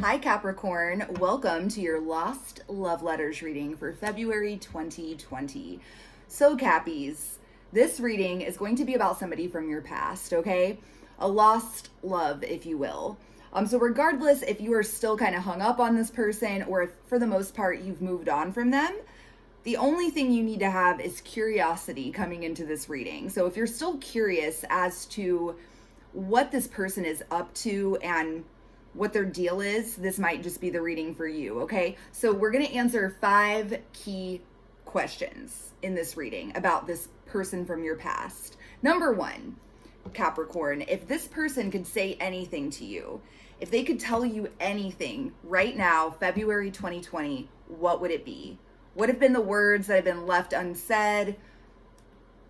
Hi Capricorn, welcome to your Lost Love Letters reading for February 2020. So Cappies, this reading is going to be about somebody from your past, okay? A lost love, if you will. So regardless if you are still kind of hung up on this person or if for the most part you've moved on from them, the only thing you need to have is curiosity coming into this reading. So if you're still curious as to what this person is up to and what their deal is, this might just be the reading for you, okay? So we're going to answer 5 key questions in this reading about this person from your past. Number 1, Capricorn, if this person could say anything to you, if they could tell you anything right now, February 2020, what would it be? What have been the words that have been left unsaid,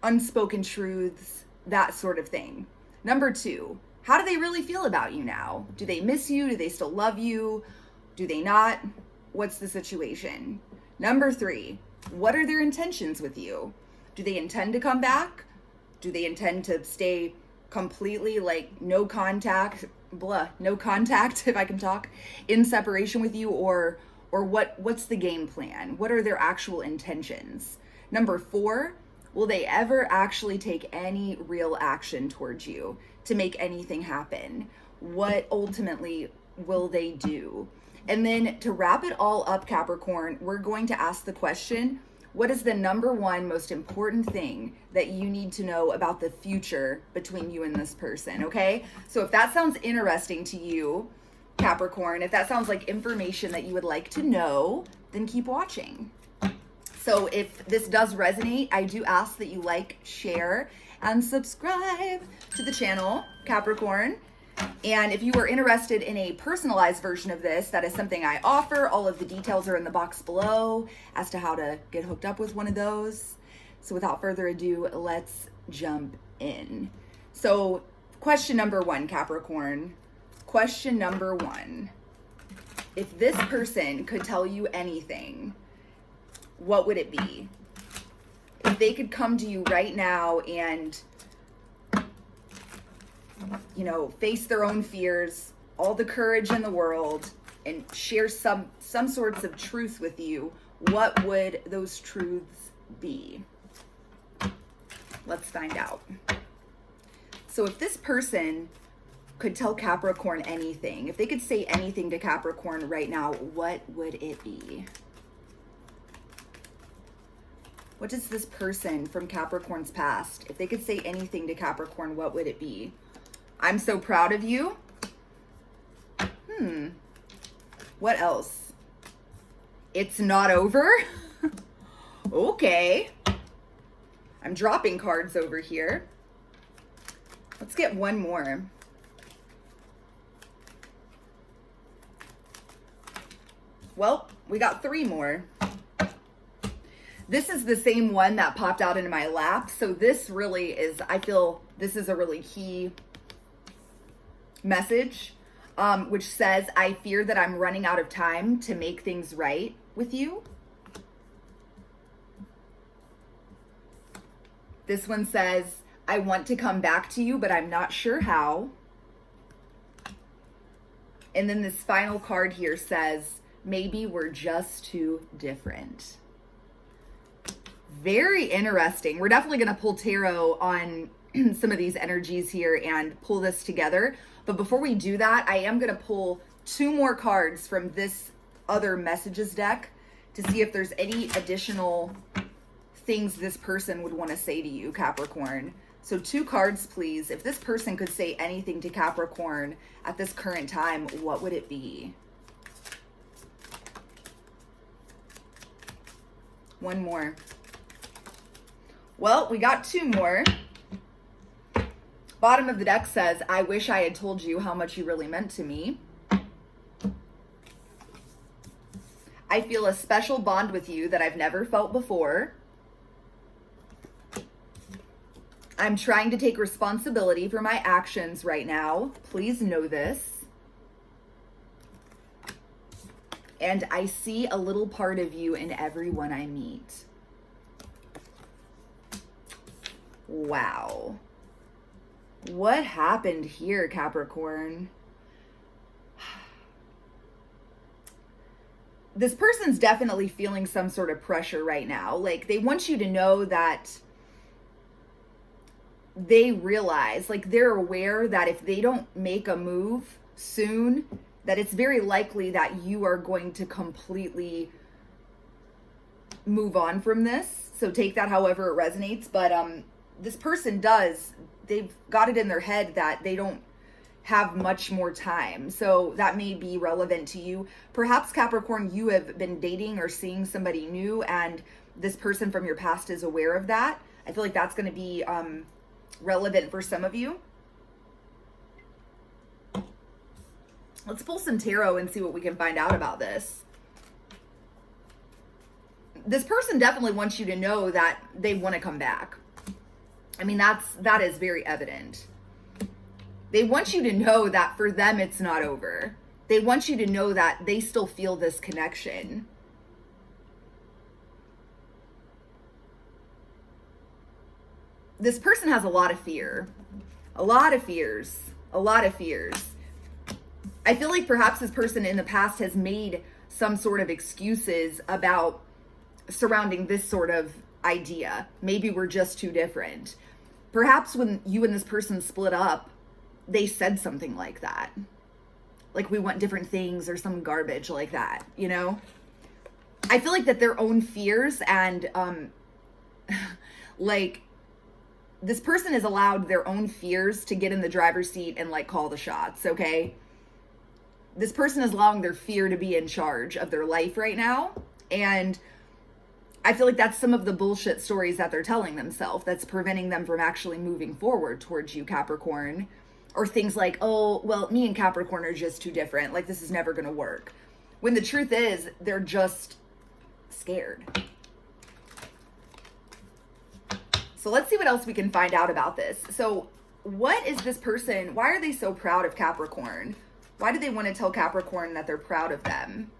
unspoken truths, that sort of thing? Number 2, how do they really feel about you now? Do they miss you? Do they still love you? Do they not? What's the situation? Number 3, what are their intentions with you? Do they intend to come back? Do they intend to stay completely like no contact, if I can talk, in separation with you, or what's the game plan? What are their actual intentions? Number 4, will they ever actually take any real action towards you to make anything happen? What ultimately will they do? And then to wrap it all up, Capricorn, we're going to ask the question, what is the number 1 most important thing that you need to know about the future between you and this person, okay? So if that sounds interesting to you, Capricorn, if that sounds like information that you would like to know, then keep watching. So if this does resonate, I do ask that you like, share, and subscribe to the channel, Capricorn. And if you are interested in a personalized version of this, that is something I offer. All of the details are in the box below as to how to get hooked up with one of those. So without further ado, let's jump in. So question number 1, Capricorn. Question number 1. If this person could tell you anything, what would it be? If they could come to you right now and, face their own fears, all the courage in the world, and share some sorts of truth with you, what would those truths be? Let's find out. So if this person could tell Capricorn anything, if they could say anything to Capricorn right now, what would it be? What is this person from Capricorn's past? If they could say anything to Capricorn, what would it be? I'm so proud of you. What else? It's not over? Okay. I'm dropping cards over here. Let's get one more. Well, we got 3 more. This is the same one that popped out into my lap. So this really is, I feel this is a really key message, which says, I fear that I'm running out of time to make things right with you. This one says, I want to come back to you, but I'm not sure how. And then this final card here says, maybe we're just too different. Very interesting. We're definitely going to pull tarot on some of these energies here and pull this together. But before we do that, I am going to pull 2 more cards from this other messages deck to see if there's any additional things this person would want to say to you, Capricorn. So 2 cards, please. If this person could say anything to Capricorn at this current time, what would it be? One more. Well, we got 2 more. Bottom of the deck says, I wish I had told you how much you really meant to me. I feel a special bond with you that I've never felt before. I'm trying to take responsibility for my actions right now. Please know this. And I see a little part of you in everyone I meet. Wow. What happened here, Capricorn? this person's definitely feeling some sort of pressure right now. Like, they want you to know that they realize, like, they're aware that if they don't make a move soon, that it's very likely that you are going to completely move on from this. So take that however it resonates. But this person they've got it in their head that they don't have much more time. So that may be relevant to you. Perhaps, Capricorn, you have been dating or seeing somebody new, and this person from your past is aware of that. I feel like that's going to be relevant for some of you. Let's pull some tarot and see what we can find out about this. This person definitely wants you to know that they want to come back. I mean, that is very evident. They want you to know that for them, it's not over. They want you to know that they still feel this connection. This person has a lot of fear, a lot of fears. I feel like perhaps this person in the past has made some sort of excuses about surrounding this sort of idea. Maybe we're just too different. Perhaps when you and this person split up, they said something like that. Like, we want different things or some garbage like that, you know? I feel like that their own fears and, like, this person has allowed their own fears to get in the driver's seat and, like, call the shots, okay? This person is allowing their fear to be in charge of their life right now. And I feel like that's some of the bullshit stories that they're telling themselves that's preventing them from actually moving forward towards you, Capricorn. Or things like, oh, well, me and Capricorn are just too different. Like, this is never going to work. When the truth is, they're just scared. So let's see what else we can find out about this. So what is this person? Why are they so proud of Capricorn? Why do they want to tell Capricorn that they're proud of them?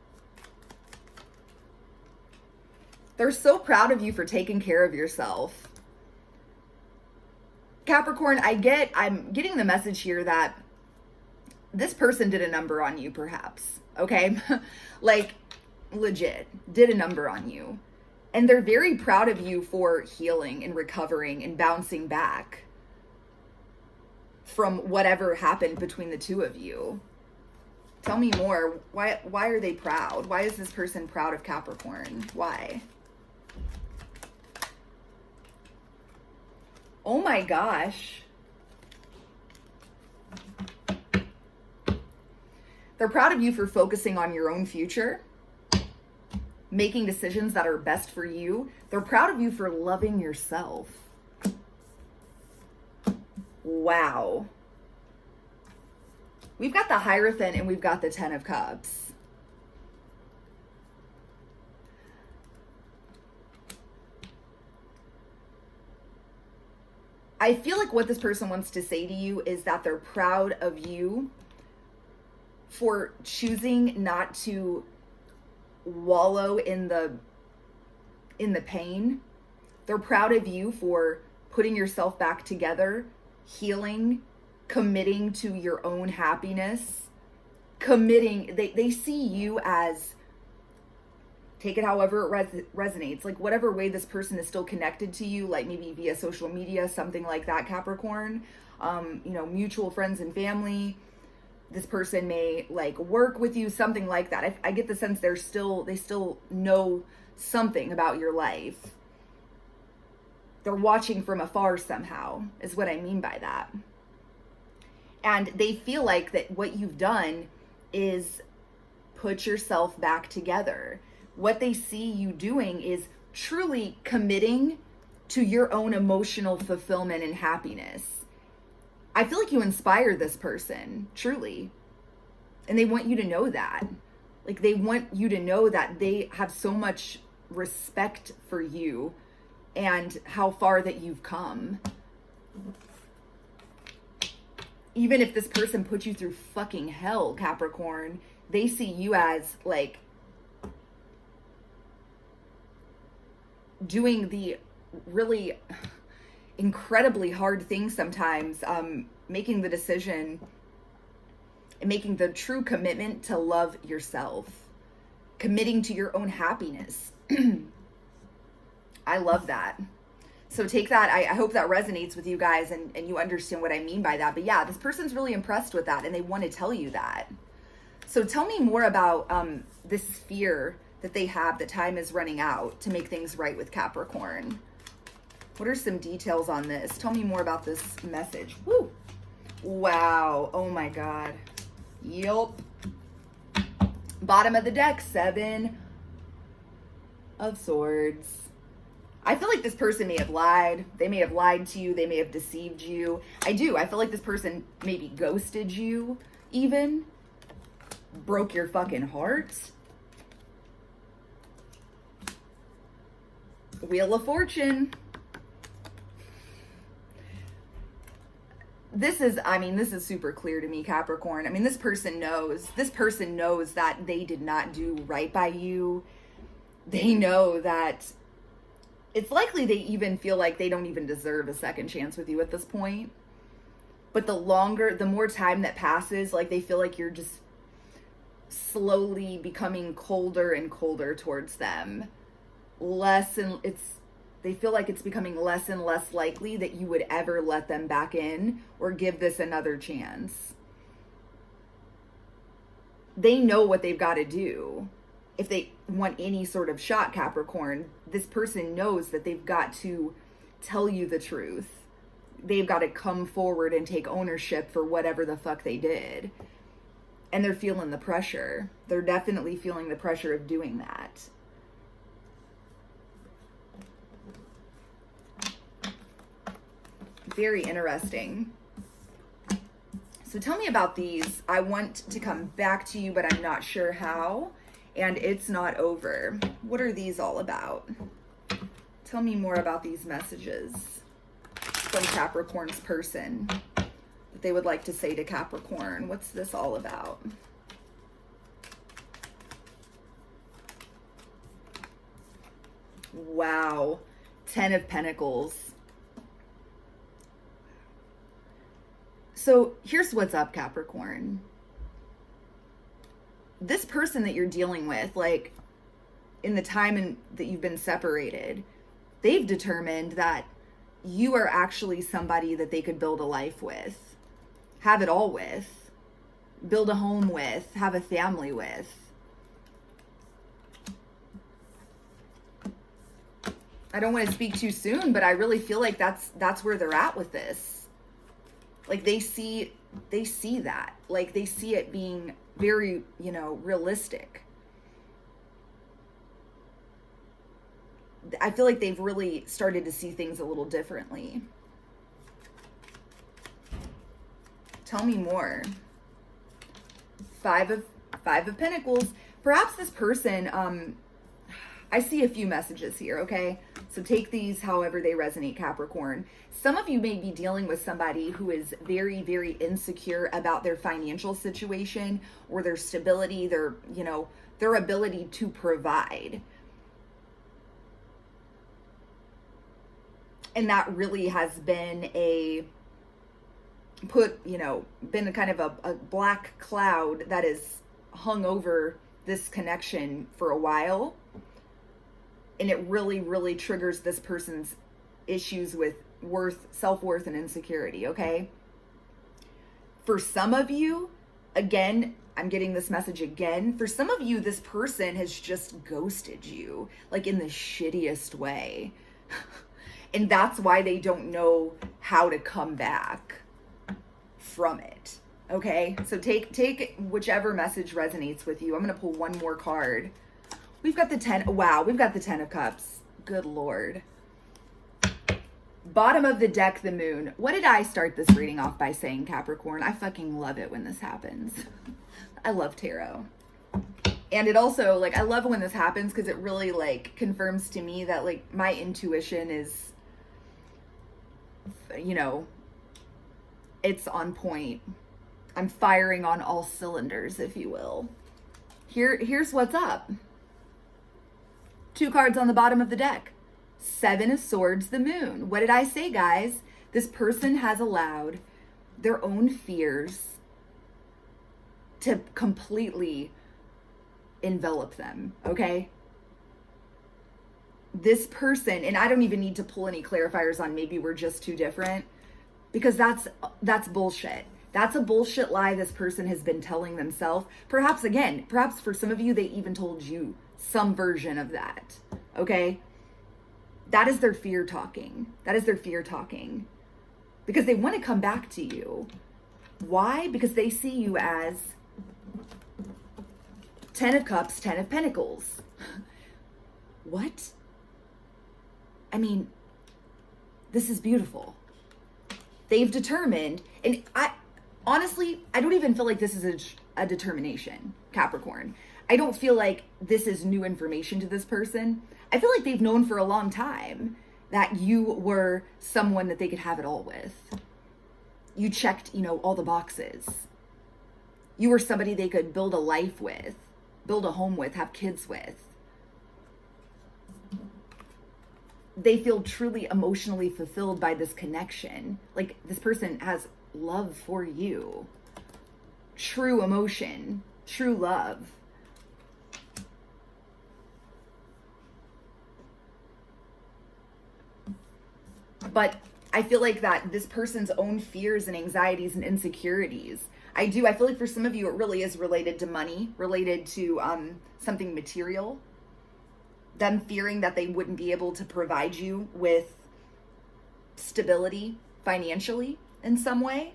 They're so proud of you for taking care of yourself. Capricorn, I'm getting the message here that this person did a number on you, perhaps, okay? Like, legit, did a number on you. And they're very proud of you for healing and recovering and bouncing back from whatever happened between the two of you. Tell me more. Why are they proud? Why is this person proud of Capricorn? Why? Oh my gosh. They're proud of you for focusing on your own future, making decisions that are best for you. They're proud of you for loving yourself. Wow. We've got the Hierophant and we've got the Ten of Cups. I feel like what this person wants to say to you is that they're proud of you for choosing not to wallow in the pain. They're proud of you for putting yourself back together, healing, committing to your own happiness, they see you as, take it however it resonates, like whatever way this person is still connected to you, like maybe via social media, something like that, Capricorn, mutual friends and family. This person may like work with you, something like that. I get the sense they still know something about your life. They're watching from afar somehow, is what I mean by that. And they feel like that what you've done is put yourself back together. What they see you doing is truly committing to your own emotional fulfillment and happiness. I feel like you inspire this person, truly. And they want you to know that. Like, they want you to know that they have so much respect for you and how far that you've come. Even if this person put you through fucking hell, Capricorn, they see you as like doing the really incredibly hard things sometimes, making the decision and making the true commitment to love yourself, committing to your own happiness. I love that. So take that. I hope that resonates with you guys and you understand what I mean by that. But yeah, this person's really impressed with that and they want to tell you that. So tell me more about this fear that they have that time is running out to make things right with Capricorn. What are some details on this? Tell me more about this message. Woo! Wow. Oh my God. Yup. Bottom of the deck, 7 of Swords. I feel like this person may have lied. They may have lied to you. They may have deceived you. I feel like this person maybe ghosted you even. Broke your fucking heart. Wheel of Fortune. This is super clear to me, Capricorn. I mean, this person knows that they did not do right by you. They know that it's likely they even feel like they don't even deserve a second chance with you at this point. But the more time that passes, like they feel like you're just slowly becoming colder and colder towards them. They feel like it's becoming less and less likely that you would ever let them back in or give this another chance. They know what they've got to do. If they want any sort of shot, Capricorn, this person knows that they've got to tell you the truth. They've got to come forward and take ownership for whatever the fuck they did. And they're feeling the pressure. They're definitely feeling the pressure of doing that. Very interesting. So tell me about these. I want to come back to you, but I'm not sure how. And it's not over. What are these all about? Tell me more about these messages from Capricorn's person that they would like to say to Capricorn. What's this all about? Wow. 10 of Pentacles. So here's what's up, Capricorn. This person that you're dealing with, like in the time that you've been separated, they've determined that you are actually somebody that they could build a life with, have it all with, build a home with, have a family with. I don't want to speak too soon, but I really feel like that's where they're at with this. Like they see that. Like they see it being very, realistic. I feel like they've really started to see things a little differently. Tell me more. Five of Pentacles. Perhaps this person, I see a few messages here, okay? So take these however they resonate, Capricorn. Some of you may be dealing with somebody who is very, very insecure about their financial situation or their stability, their ability to provide. And that really has been been a kind of a black cloud that is hung over this connection for a while. And it really, really triggers this person's issues with self-worth and insecurity, okay? For some of you, again, I'm getting this message again. For some of you, this person has just ghosted you, like in the shittiest way. And that's why they don't know how to come back from it, okay? So take whichever message resonates with you. I'm going to pull one more card. We've got the 10. Wow, we've got the 10 of Cups. Good Lord. Bottom of the deck, the Moon. What did I start this reading off by saying, Capricorn? I fucking love it when this happens. I love tarot. And it also, I love when this happens because it really, confirms to me that, my intuition is, it's on point. I'm firing on all cylinders, if you will. Here's what's up. 2 cards on the bottom of the deck. 7 of Swords, the Moon. What did I say, guys? This person has allowed their own fears to completely envelop them, okay? This person, and I don't even need to pull any clarifiers on maybe we're just too different, because that's bullshit. That's a bullshit lie this person has been telling themselves. Perhaps for some of you, they even told you some version of that, okay? That is their fear talking. That is their fear talking. Because they want to come back to you. Why? Because they see you as 10 of Cups, 10 of Pentacles. What? I mean, this is beautiful. They've determined, and honestly, I don't even feel like this is a determination, Capricorn. I don't feel like this is new information to this person. I feel like they've known for a long time that you were someone that they could have it all with. You checked, all the boxes. You were somebody they could build a life with, build a home with, have kids with. They feel truly emotionally fulfilled by this connection. Like, this person has love for you. True emotion, true love. But I feel like that this person's own fears and anxieties and insecurities, I feel like for some of you, it really is related to money, related to something material. Them fearing that they wouldn't be able to provide you with stability financially in some way.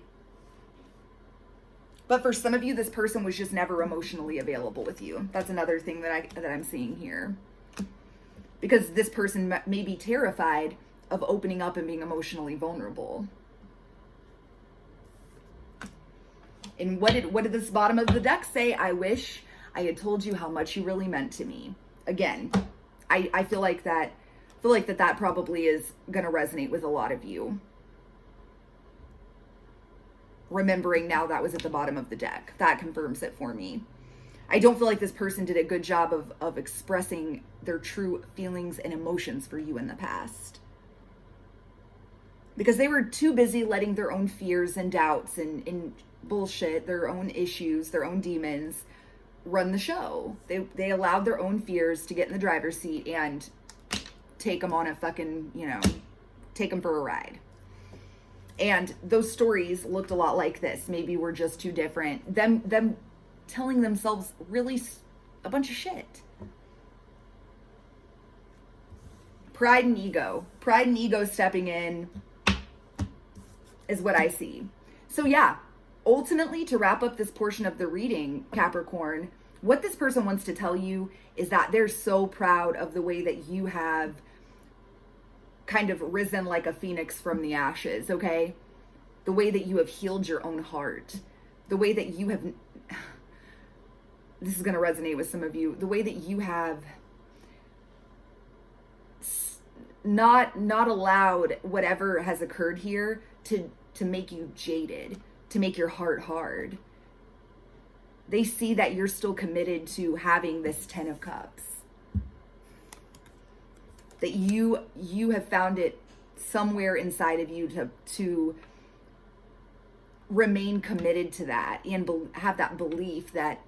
But for some of you, this person was just never emotionally available with you. That's another thing that I'm seeing here. Because this person may be terrified of opening up and being emotionally vulnerable. And what did this bottom of the deck say? I wish I had told you how much you really meant to me. Again, I feel like that probably is going to resonate with a lot of you. Remembering now that was at the bottom of the deck. That confirms it for me. I don't feel like this person did a good job of expressing their true feelings and emotions for you in the past. Because they were too busy letting their own fears and doubts and bullshit, their own issues, their own demons run the show. They allowed their own fears to get in the driver's seat and take them on a fucking, take them for a ride. And those stories looked a lot like this. Maybe we're just too different. Them telling themselves really a bunch of shit. Pride and ego stepping in is what I see. So yeah, ultimately, to wrap up this portion of the reading, Capricorn, what this person wants to tell you is that they're so proud of the way that you have kind of risen like a phoenix from the ashes, okay? The way that you have healed your own heart. The way that you have, this is going to resonate with some of you, the way that you have not allowed whatever has occurred here to make you jaded, to make your heart hard. They see that you're still committed to having this 10 of Cups. That you have found it somewhere inside of you to remain committed to that and have that belief that,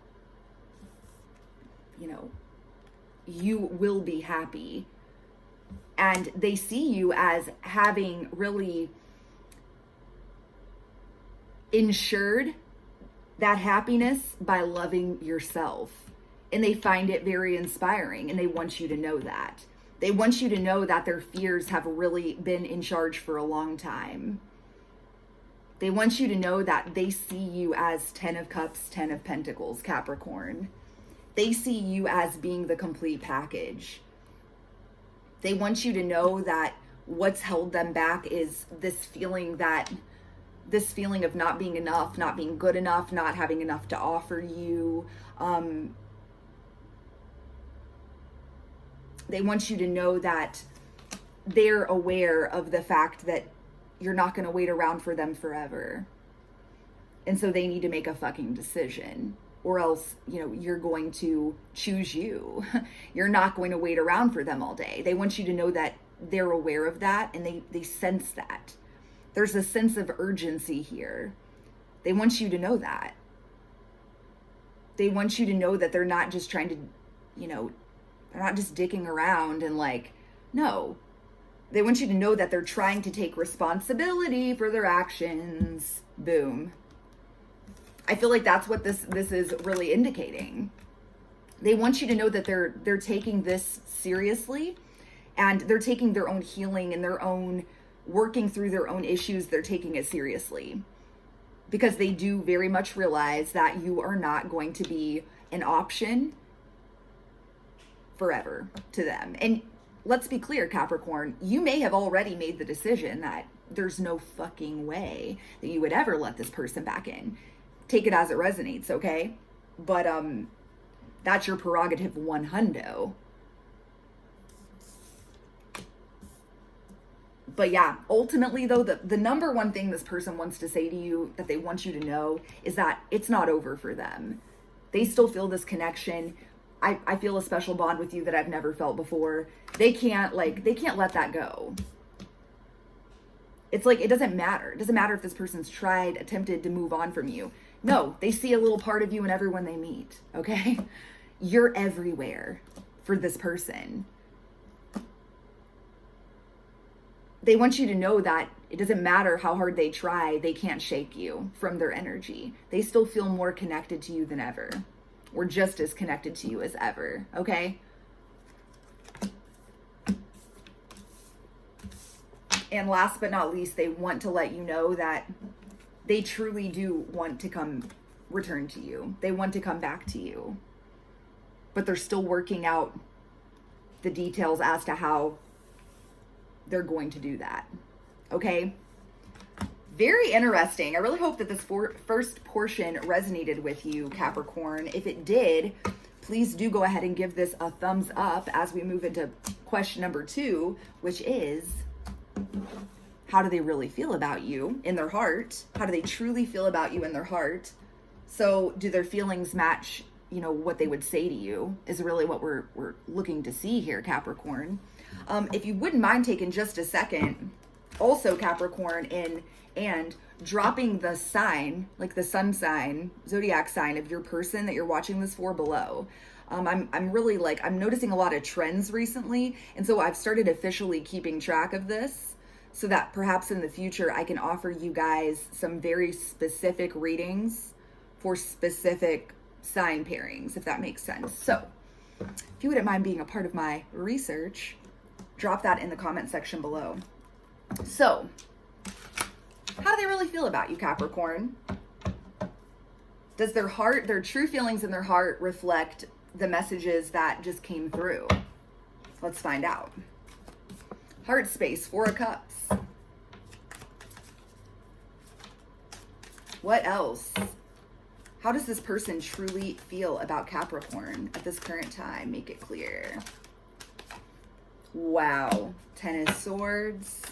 you will be happy. And they see you as having really ensured that happiness by loving yourself. And they find it very inspiring, and they want you to know that. They want you to know that their fears have really been in charge for a long time. They want you to know that they see you as 10 of Cups, 10 of Pentacles, Capricorn. They see you as being the complete package. They want you to know that what's held them back is this feeling of not being enough, not being good enough, not having enough to offer you. They want you to know that they're aware of the fact that you're not going to wait around for them forever. And so they need to make a fucking decision, or else, you're going to choose you. You're not going to wait around for them all day. They want you to know that they're aware of that, and they sense that. There's a sense of urgency here. They want you to know that. They want you to know that they're not just trying to, they're not just dicking around and like, no. They want you to know that they're trying to take responsibility for their actions. Boom. I feel like that's what this is really indicating. They want you to know that they're taking this seriously, and they're taking their own healing and their own working through their own issues. They're taking it seriously because they do very much realize that you are not going to be an option forever to them. And let's be clear, Capricorn, you may have already made the decision that there's no fucking way that you would ever let this person back in. Take it as it resonates, okay? But that's your prerogative, one hundo. But yeah, ultimately though, the number one thing this person wants to say to you, that they want you to know, is that it's not over for them. They still feel this connection. I feel a special bond with you that I've never felt before. They can't let that go. It's like, it doesn't matter. It doesn't matter if this person's tried, attempted to move on from you. No, they see a little part of you in everyone they meet, okay? You're everywhere for this person. They want you to know that it doesn't matter how hard they try, they can't shake you from their energy. They still feel more connected to you than ever, or just as connected to you as ever, okay? And last but not least, they want to let you know that they truly do want to return to you. They want to come back to you. But they're still working out the details as to how they're going to do that. Okay? Very interesting. I really hope that this first portion resonated with you, Capricorn. If it did, please do go ahead and give this a thumbs up as we move into question number 2, which is, how do they really feel about you in their heart? How do they truly feel about you in their heart? So do their feelings match, what they would say to you, is really what we're looking to see here, Capricorn. If you wouldn't mind taking just a second, also Capricorn, and dropping the sign, like the sun sign, zodiac sign of your person that you're watching this for below. I'm really I'm noticing a lot of trends recently. And so I've started officially keeping track of this so that perhaps in the future I can offer you guys some very specific readings for specific sign pairings, if that makes sense. So if you wouldn't mind being a part of my research, drop that in the comment section below. So, how do they really feel about you, Capricorn? Does their heart, their true feelings in their heart, reflect the messages that just came through? Let's find out. Heart space, 4 of Cups. What else? How does this person truly feel about Capricorn at this current time? Make it clear. Wow. 10 of Swords.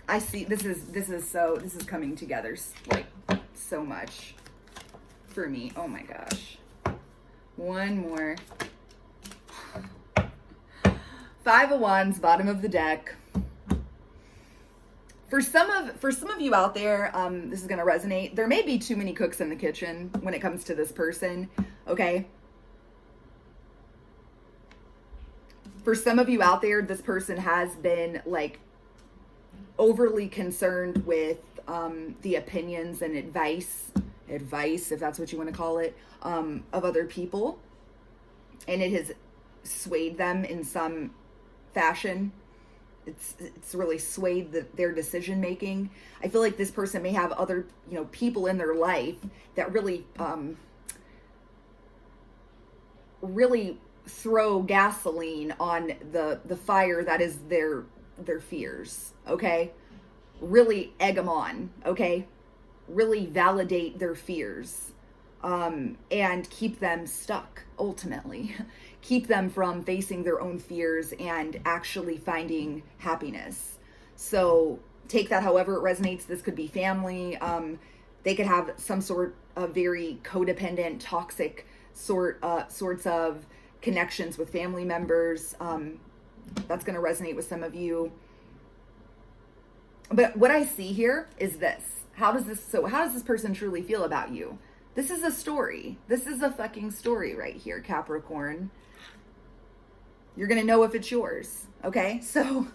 I see, this is coming together so much for me. Oh my gosh. One more. 5 of Wands, bottom of the deck. For some of you out there, this is going to resonate. There may be too many cooks in the kitchen when it comes to this person, okay? For some of you out there, this person has been overly concerned with the opinions and advice, if that's what you want to call it, of other people. And it has swayed them in some fashion. It's really swayed their decision making. I feel like this person may have other, people in their life that really, really throw gasoline on the fire that is their fears. Okay, really egg them on. Okay, really validate their fears, and keep them stuck. Ultimately, keep them from facing their own fears and actually finding happiness. So take that however it resonates. This could be family. They could have some sort of very codependent, toxic sorts of connections with family members. That's going to resonate with some of you. But what I see here is this. How does this person truly feel about you? This is a story. This is a fucking story right here, Capricorn. You're going to know if it's yours, okay? So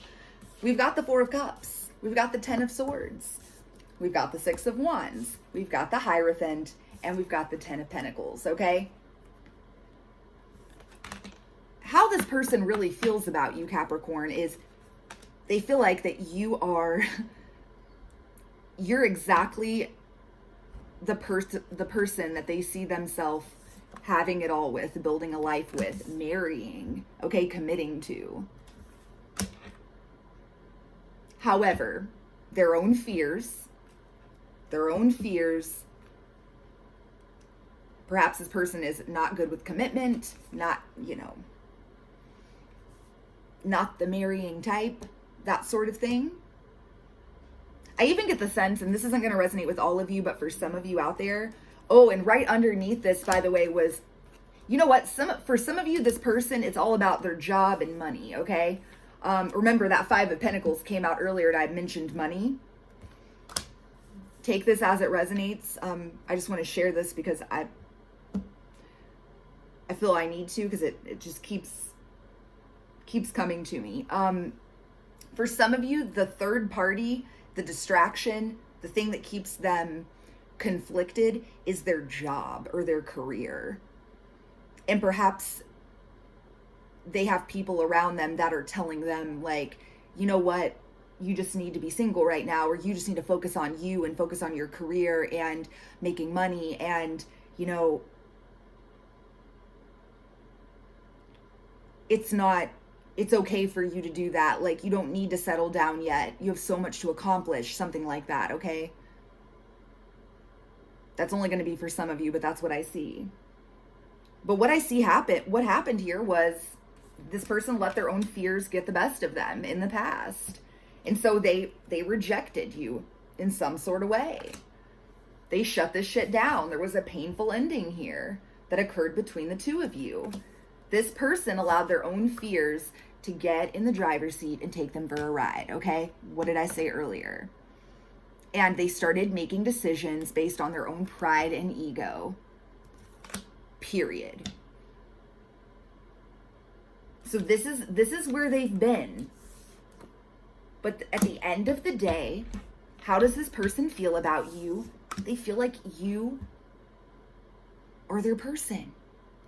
we've got the Four of Cups. We've got the Ten of Swords. We've got the Six of Wands. We've got the Hierophant. And we've got the Ten of Pentacles, okay? How this person really feels about you, Capricorn, is they feel like that you're exactly the person that they see themselves having it all with, building a life with, marrying, okay, committing to. However, their own fears, perhaps this person is not good with commitment, not the marrying type, that sort of thing. I even get the sense, and this isn't going to resonate with all of you, but for some of you out there, oh, and right underneath this, by the way, was, you know what? For some of you, this person, it's all about their job and money, okay? Remember that Five of Pentacles came out earlier and I mentioned money. Take this as it resonates. I just want to share this because I feel I need to, because it just keeps coming to me. For some of you, the third party, the distraction, the thing that keeps them conflicted is their job or their career. And perhaps they have people around them that are telling them, like, you know what, you just need to be single right now, or you just need to focus on you and focus on your career and making money, and, you know, it's okay for you to do that. Like, you don't need to settle down yet. You have so much to accomplish, something like that, okay? That's only going to be for some of you, but that's what I see. But what I see what happened here was this person let their own fears get the best of them in the past. And so they rejected you in some sort of way. They shut this shit down. There was a painful ending here that occurred between the two of you. This person allowed their own fears to get in the driver's seat and take them for a ride, okay? What did I say earlier? And they started making decisions based on their own pride and ego. Period. So this is where they've been. But at the end of the day, how does this person feel about you? They feel like you are their person.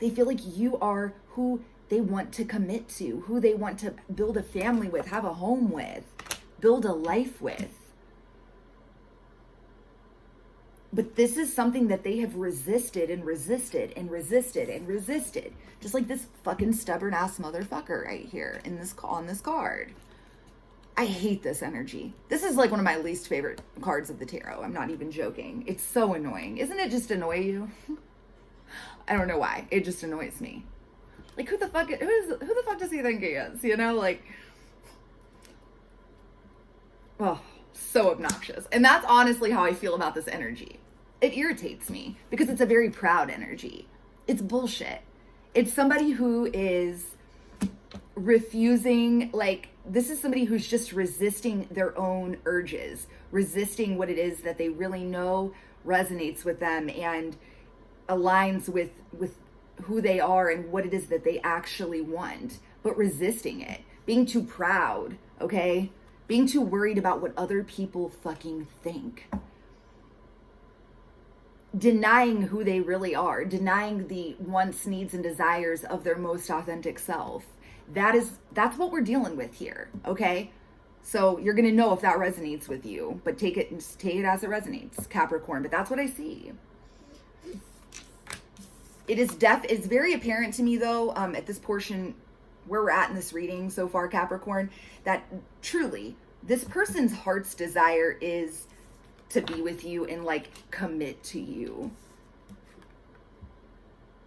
They feel like you are who they want to commit to, who they want to build a family with, have a home with, build a life with. But this is something that they have resisted and resisted and resisted and resisted. Just like this fucking stubborn ass motherfucker right here on this card. I hate this energy. This is like one of my least favorite cards of the tarot. I'm not even joking. It's so annoying. Isn't it just annoy you? I don't know why. It just annoys me. Like, who the fuck does he think he is? You know, like, oh, so obnoxious. And that's honestly how I feel about this energy. It irritates me because it's a very proud energy. It's bullshit. It's somebody who is refusing, like, this is somebody who's just resisting their own urges, resisting what it is that they really know resonates with them and aligns with who they are and what it is that they actually want, but resisting it, being too proud, okay? Being too worried about what other people fucking think. Denying who they really are, denying the wants, needs, and desires of their most authentic self. That's what we're dealing with here, okay? So you're gonna know if that resonates with you, but take it as it resonates, Capricorn. But that's what I see. It's very apparent to me though, at this portion where we're at in this reading so far, Capricorn, that truly this person's heart's desire is to be with you and like commit to you.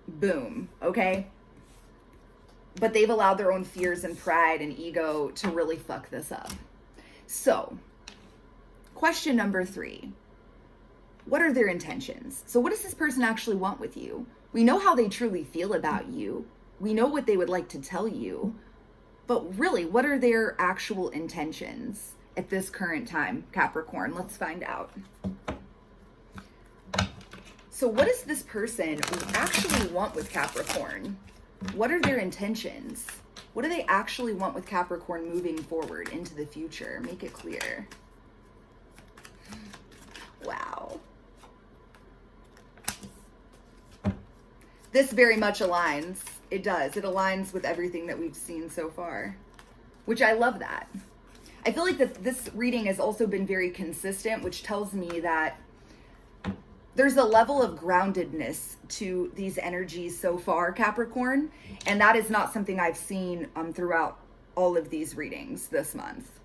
Boom, okay? But they've allowed their own fears and pride and ego to really fuck this up. So, question number 3. What are their intentions? So what does this person actually want with you? We know how they truly feel about you. We know what they would like to tell you. But really, what are their actual intentions at this current time, Capricorn? Let's find out. So what does this person actually want with Capricorn? What are their intentions? What do they actually want with Capricorn moving forward into the future? Make it clear. Wow. This very much aligns. It does. It aligns with everything that we've seen so far, which I love that. I feel like that this reading has also been very consistent, which tells me that there's a level of groundedness to these energies so far, Capricorn, and that is not something I've seen throughout all of these readings this month.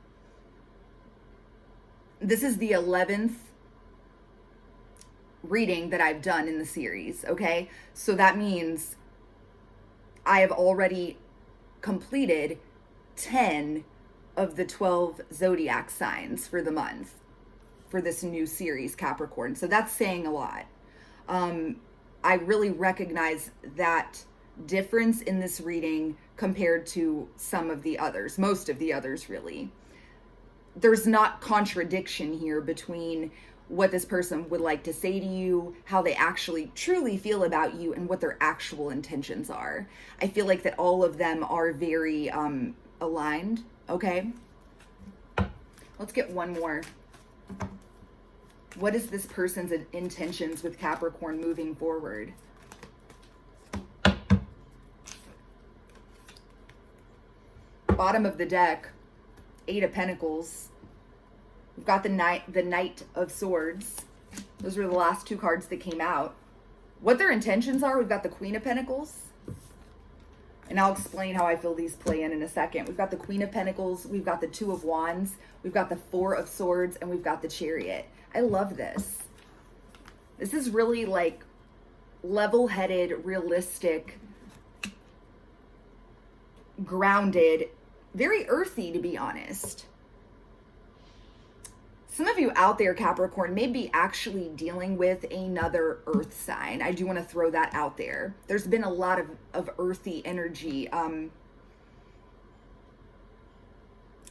This is the 11th reading that I've done in the series, okay? So that means I have already completed 10 of the 12 zodiac signs for the month for this new series, Capricorn. So that's saying a lot. I really recognize that difference in this reading compared to some of the others, most of the others really. There's not contradiction here between what this person would like to say to you, how they actually truly feel about you, and what their actual intentions are. I feel like that all of them are very aligned, okay? Let's get one more. What is this person's intentions with Capricorn moving forward? Bottom of the deck, 8 of Pentacles. We've got the Knight of Swords. Those were the last 2 cards that came out. What their intentions are, we've got the Queen of Pentacles. And I'll explain how I feel these play in a second. We've got the Queen of Pentacles, we've got the 2 of Wands, we've got the 4 of Swords, and we've got the Chariot. I love this. This is really like level-headed, realistic, grounded, very earthy, to be honest. Some of you out there, Capricorn, may be actually dealing with another earth sign. I do want to throw that out there. There's been a lot of earthy energy.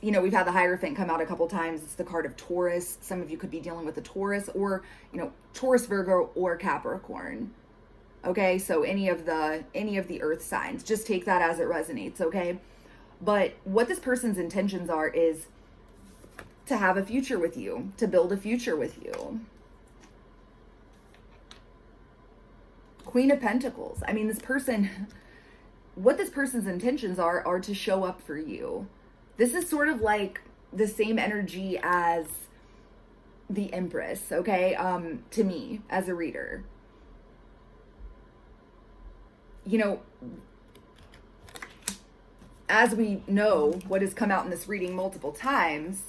You know, we've had the Hierophant come out a couple times. It's the card of Taurus. Some of you could be dealing with a Taurus, or, you know, Taurus, Virgo, or Capricorn. Okay, so any of the earth signs. Just take that as it resonates, okay? But what this person's intentions are is to have a future with you, to build a future with you. Queen of Pentacles. I mean, this person, what this person's intentions are to show up for you. This is sort of like the same energy as the Empress, okay? To me, as a reader. You know, as we know, what has come out in this reading multiple times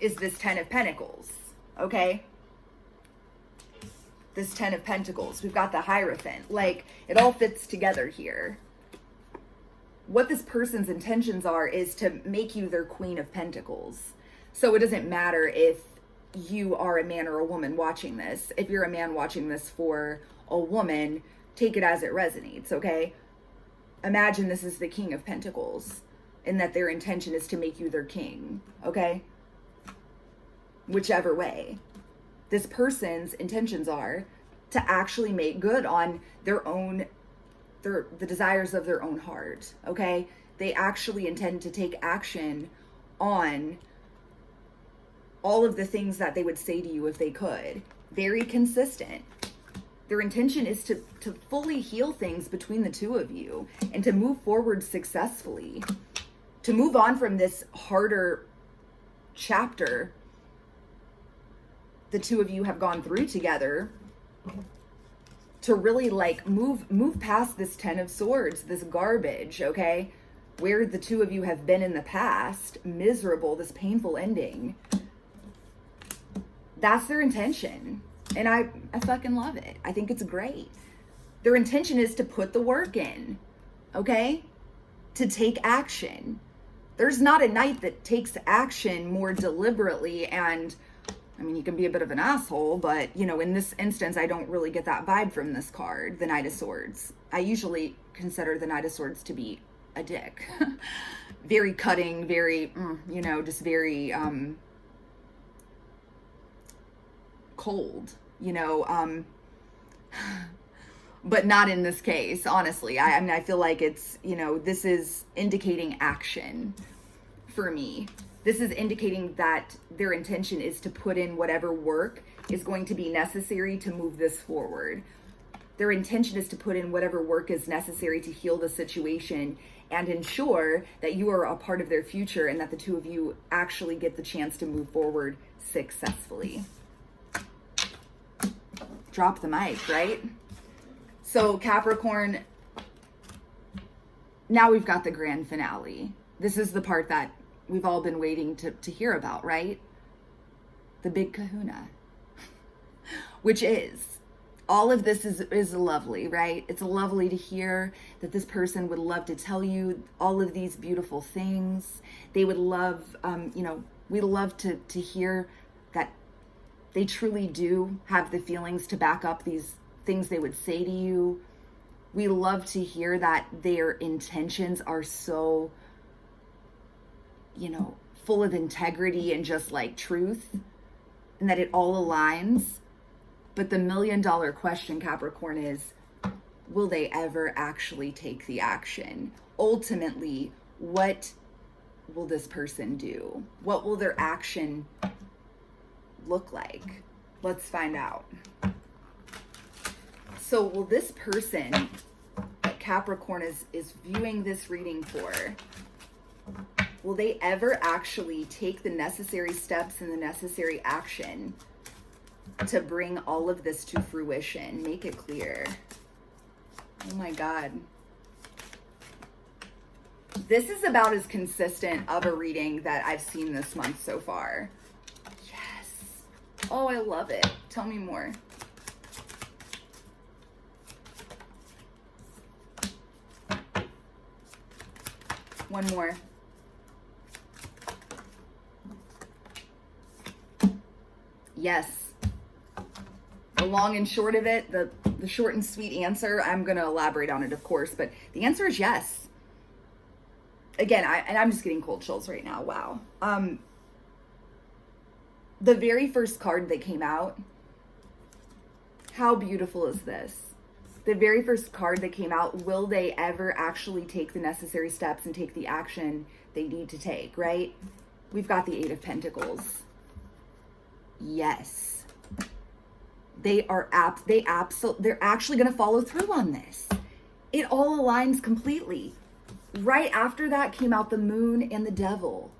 is this 10 of Pentacles, okay? This 10 of Pentacles. We've got the Hierophant. Like, it all fits together here. What this person's intentions are is to make you their Queen of Pentacles. So it doesn't matter if you are a man or a woman watching this. If you're a man watching this for a woman, take it as it resonates, okay? Imagine this is the King of Pentacles, and that their intention is to make you their king, okay? Whichever way. This person's intentions are to actually make good on their own, the desires of their own heart, okay? They actually intend to take action on all of the things that they would say to you if they could. Very consistent. Their intention is to fully heal things between the two of you and to move forward successfully, to move on from this harder chapter the two of you have gone through together, to really like move past this 10 of Swords, this garbage, okay? Where the two of you have been in the past, miserable, this painful ending. That's their intention. And I fucking love it. I think it's great. Their intention is to put the work in, okay? To take action. There's not a knight that takes action more deliberately, and I mean, you can be a bit of an asshole, but, you know, in this instance, I don't really get that vibe from this card, the Knight of Swords. I usually consider the Knight of Swords to be a dick. Very cutting, very, you know, just very cold, you know, but not in this case, honestly. I mean, I feel like it's, you know, this is indicating action for me. This is indicating that their intention is to put in whatever work is going to be necessary to move this forward. Their intention is to put in whatever work is necessary to heal the situation and ensure that you are a part of their future and that the two of you actually get the chance to move forward successfully. Drop the mic, right? So Capricorn, now we've got the grand finale. This is the part that we've all been waiting to hear about, right? The big kahuna, which is, all of this is lovely, right? It's lovely to hear that this person would love to tell you all of these beautiful things. They would love, we'd love to hear that they truly do have the feelings to back up these things they would say to you. We love to hear that their intentions are so, full of integrity and just like truth, and that it all aligns. But the $1 million question, Capricorn, is, will they ever actually take the action? Ultimately, what will this person do? What will their action look like? Let's find out. So will this person that Capricorn is viewing this reading for, will they ever actually take the necessary steps and the necessary action to bring all of this to fruition? Make it clear. Oh my God. This is about as consistent of a reading that I've seen this month so far. Yes. Oh, I love it. Tell me more. One more. Yes. The long and short of it, the short and sweet answer, I'm going to elaborate on it, of course, but the answer is yes. Again, I'm just getting cold chills right now. Wow. The very first card that came out, how beautiful is this? The very first card that came out, will they ever actually take the necessary steps and take the action they need to take, right? We've got the Eight of Pentacles. Yes. They're actually going to follow through on this. It all aligns completely. Right after that came out the Moon and the Devil.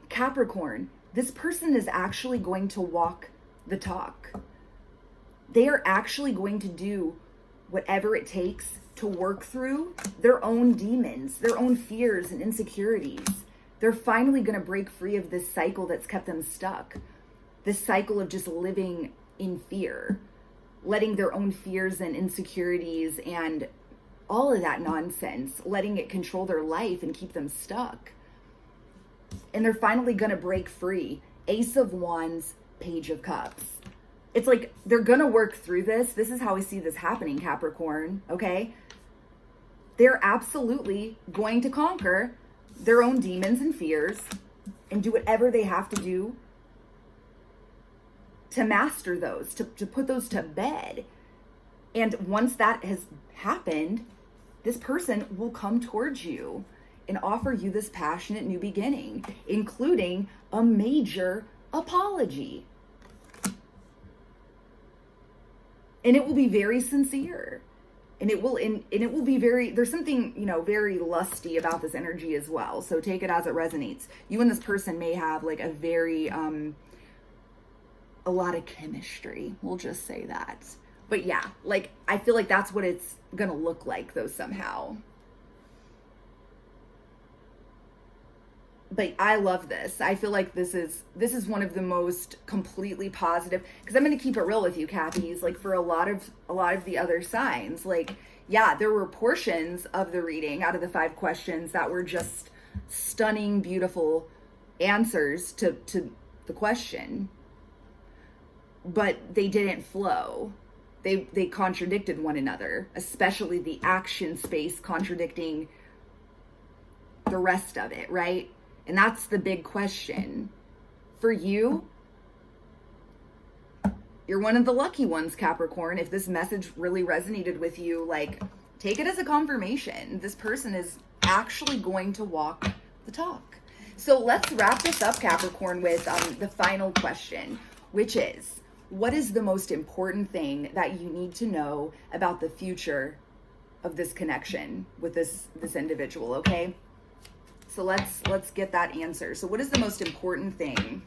Capricorn, this person is actually going to walk the talk. They are actually going to do whatever it takes to work through their own demons, their own fears and insecurities. They're finally going to break free of this cycle that's kept them stuck. This cycle of just living in fear, letting their own fears and insecurities and all of that nonsense, letting it control their life and keep them stuck. And they're finally going to break free. Ace of Wands, Page of Cups. It's like they're going to work through this. This is how I see this happening, Capricorn, okay? They're absolutely going to conquer their own demons and fears and do whatever they have to do to master those, to put those to bed. And once that has happened, this person will come towards you and offer you this passionate new beginning, including a major apology. And it will be very sincere. And it will be very, there's something, very lusty about this energy as well. So take it as it resonates. You and this person may have like a very, a lot of chemistry. We'll just say that. But yeah, like, I feel like that's what it's going to look like though somehow. But I love this. I feel like this is one of the most completely positive, because I'm going to keep it real with you, Cappies. Like, for a lot of the other signs, like, yeah, there were portions of the reading out of the 5 questions that were just stunning, beautiful answers to the question, but they didn't flow. They contradicted one another, especially the action space contradicting the rest of it, right? And that's the big question. For you, You're one of the lucky ones, Capricorn. If this message really resonated with you, like, take it as a confirmation. This person is actually going to walk the talk. So let's wrap this up, Capricorn, with the final question, which is, what is the most important thing that you need to know about the future of this connection with this individual, okay? So let's get that answer. So what is the most important thing?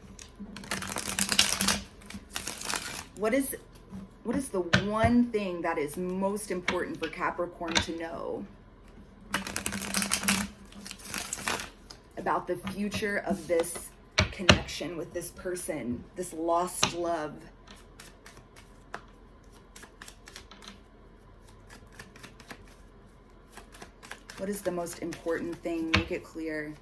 What is the one thing that is most important for Capricorn to know about the future of this connection with this person, this lost love? What is the most important thing? Make it clear.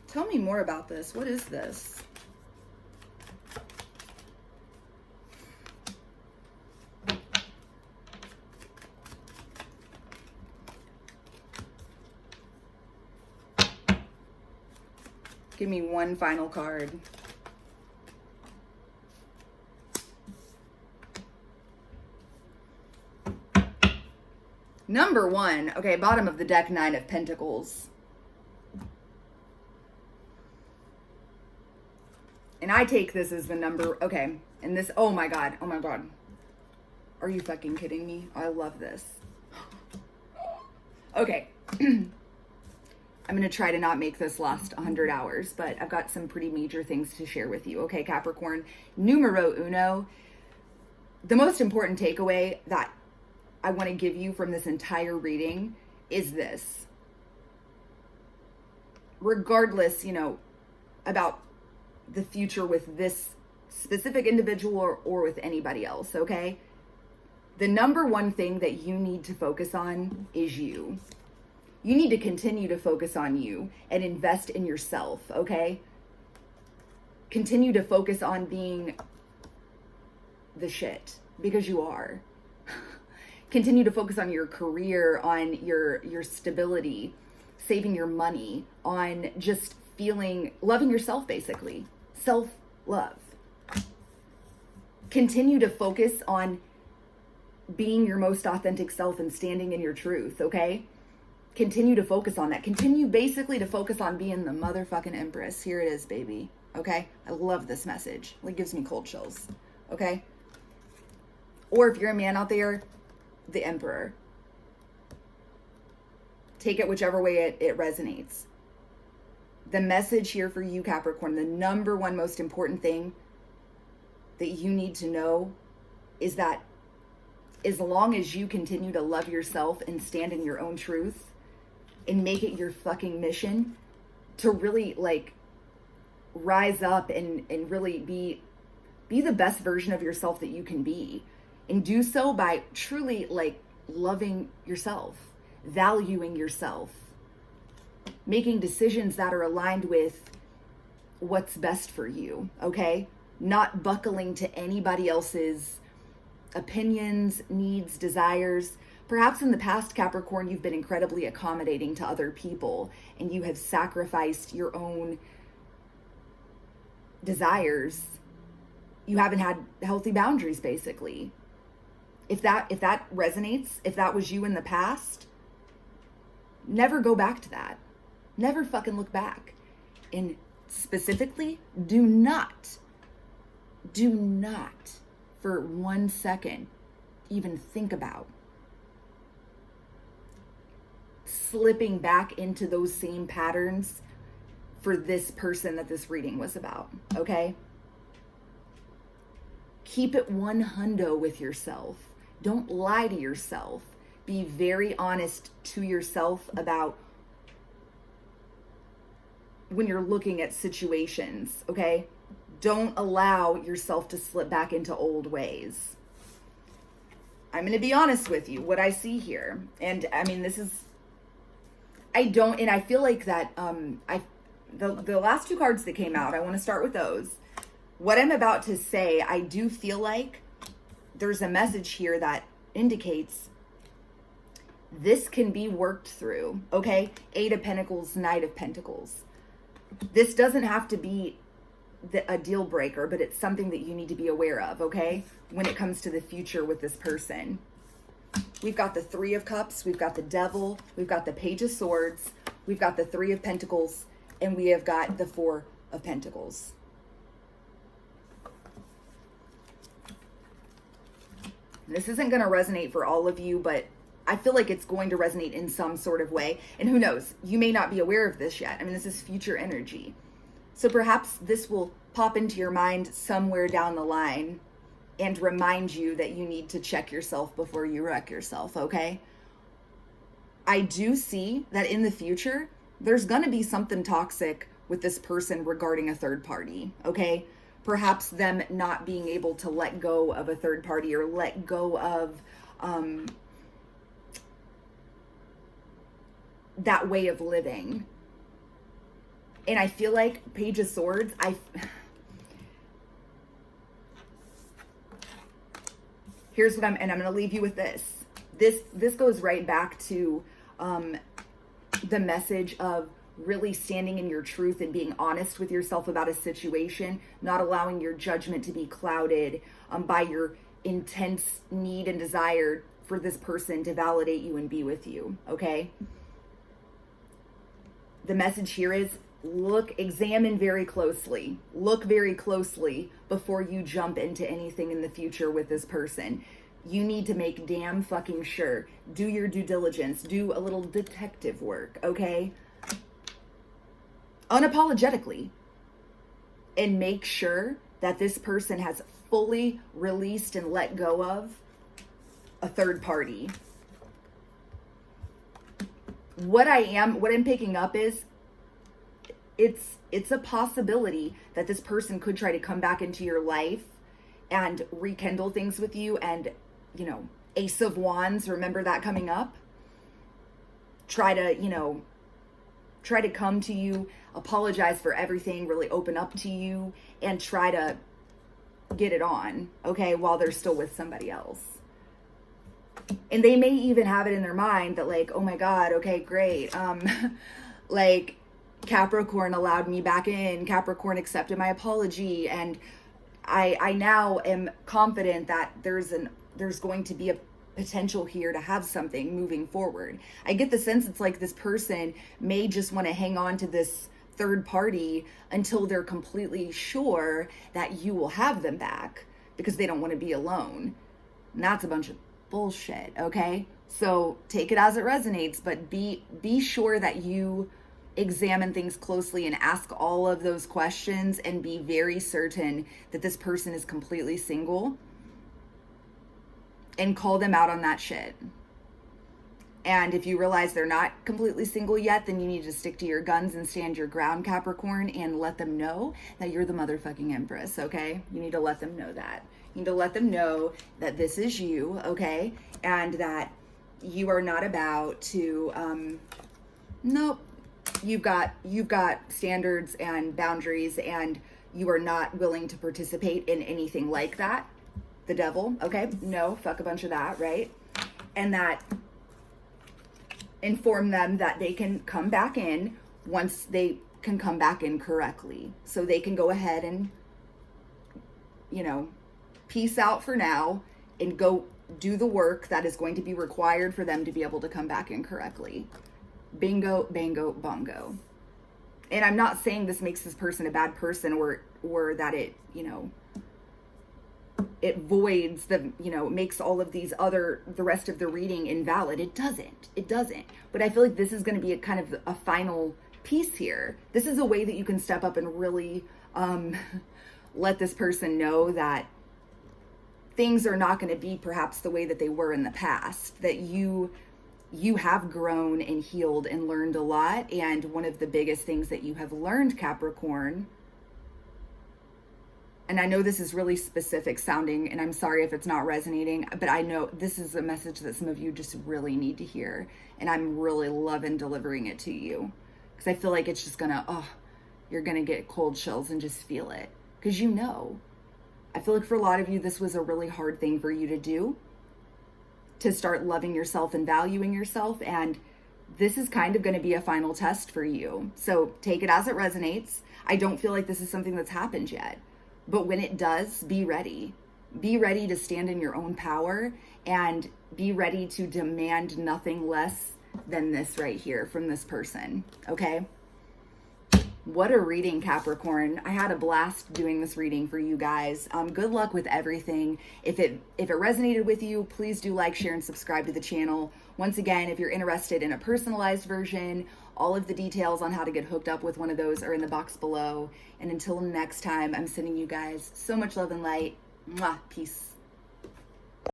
Tell me more about this. What is this? Give me one final card. Number one. Okay, bottom of the deck, 9 of Pentacles. And I take this as the number, okay, and this, oh my God. Are you fucking kidding me? I love this. Okay. I'm going to try to not make this last 100 hours, but I've got some pretty major things to share with you. Okay, Capricorn, numero uno. The most important takeaway that I want to give you from this entire reading is this. Regardless, about the future with this specific individual or with anybody else, okay? The number one thing that you need to focus on is you. You need to continue to focus on you and invest in yourself, okay? Continue to focus on being the shit, because you are. Continue to focus on your career, on your stability, saving your money, on just loving yourself, basically. Self-love. Continue to focus on being your most authentic self and standing in your truth, okay? Continue to focus on that. Continue basically to focus on being the motherfucking empress. Here it is, baby. Okay? I love this message. It gives me cold chills. Okay? Or if you're a man out there, the emperor. Take it whichever way it resonates. The message here for you, Capricorn, the number one most important thing that you need to know is that as long as you continue to love yourself and stand in your own truth and make it your fucking mission to really rise up and really be the best version of yourself that you can be, and do so by truly loving yourself, valuing yourself, making decisions that are aligned with what's best for you, okay? Not buckling to anybody else's opinions, needs, desires. Perhaps in the past, Capricorn, you've been incredibly accommodating to other people and you have sacrificed your own desires. You haven't had healthy boundaries, basically. If that resonates, if that was you in the past, never go back to that. Never fucking look back. And specifically, do not for 1 second even think about slipping back into those same patterns for this person that this reading was about, okay? Keep it 100 with yourself. Don't lie to yourself. Be very honest to yourself about when you're looking at situations, okay? Don't allow yourself to slip back into old ways. I'm going to be honest with you, what I see here. And I mean, I feel like that, the last two cards that came out, I want to start with those. What I'm about to say, I do feel like there's a message here that indicates this can be worked through, okay? 8 of Pentacles, Knight of Pentacles. This doesn't have to be a deal breaker, but it's something that you need to be aware of, okay? When it comes to the future with this person. We've got the 3 of Cups, we've got the Devil, we've got the Page of Swords, we've got the 3 of Pentacles, and we have got the 4 of Pentacles. This isn't going to resonate for all of you, but I feel like it's going to resonate in some sort of way. And who knows, you may not be aware of this yet. I mean, this is future energy. So perhaps this will pop into your mind somewhere down the line and remind you that you need to check yourself before you wreck yourself, okay? I do see that in the future, there's going to be something toxic with this person regarding a third party, okay? Perhaps them not being able to let go of a third party or let go of that way of living. And I feel like Page of Swords, here's what I'm going to leave you with this. This goes right back to the message of really standing in your truth and being honest with yourself about a situation, not allowing your judgment to be clouded by your intense need and desire for this person to validate you and be with you, okay? The message here is examine very closely. Look very closely before you jump into anything in the future with this person. You need to make damn fucking sure. Do your due diligence. Do a little detective work, okay? Unapologetically. And make sure that this person has fully released and let go of a third party. What I'm picking up is it's a possibility that this person could try to come back into your life and rekindle things with you. And, you know, Ace of Wands, remember that coming up? Try to come to you, apologize for everything, really open up to you, and try to get it on, okay, while they're still with somebody else. And they may even have it in their mind that, like, oh my God, okay, great. Like, Capricorn allowed me back in. Capricorn accepted my apology. And I now am confident that there's going to be a potential here to have something moving forward. I get the sense it's like this person may just want to hang on to this third party until they're completely sure that you will have them back because they don't want to be alone. And that's a bunch of bullshit, okay? So take it as it resonates, but be sure that you examine things closely and ask all of those questions and be very certain that this person is completely single, and call them out on that shit. And if you realize they're not completely single yet, then you need to stick to your guns and stand your ground, Capricorn, and let them know that you're the motherfucking Empress, okay? You need to let them know that. You need to let them know that this is you, okay? And that you are not about to, nope. You've got standards and boundaries, and you are not willing to participate in anything like that. The Devil, okay? No, fuck a bunch of that, right? And that inform them that they can come back in once they can come back in correctly. So they can go ahead and, peace out for now and go do the work that is going to be required for them to be able to come back in correctly. Bingo, bango, bongo. And I'm not saying this makes this person a bad person or that it, it voids makes all of these the rest of the reading invalid. It doesn't. But I feel like this is going to be a kind of a final piece here. This is a way that you can step up and really let this person know that things are not going to be perhaps the way that they were in the past, that you have grown and healed and learned a lot. And one of the biggest things that you have learned, Capricorn, and I know this is really specific sounding, and I'm sorry if it's not resonating, but I know this is a message that some of you just really need to hear. And I'm really loving delivering it to you because I feel like it's just you're going to get cold chills and just feel it because I feel like for a lot of you, this was a really hard thing for you to do. to start loving yourself and valuing yourself. And this is kind of going to be a final test for you. So take it as it resonates. I don't feel like this is something that's happened yet. But when it does, be ready. Be ready to stand in your own power and be ready to demand nothing less than this right here from this person. Okay? What a reading, Capricorn. I had a blast doing this reading for you guys. Good luck with everything. If it resonated with you, please do like, share, and subscribe to the channel. Once again, if you're interested in a personalized version, all of the details on how to get hooked up with one of those are in the box below. And until next time, I'm sending you guys so much love and light. Mwah. Peace.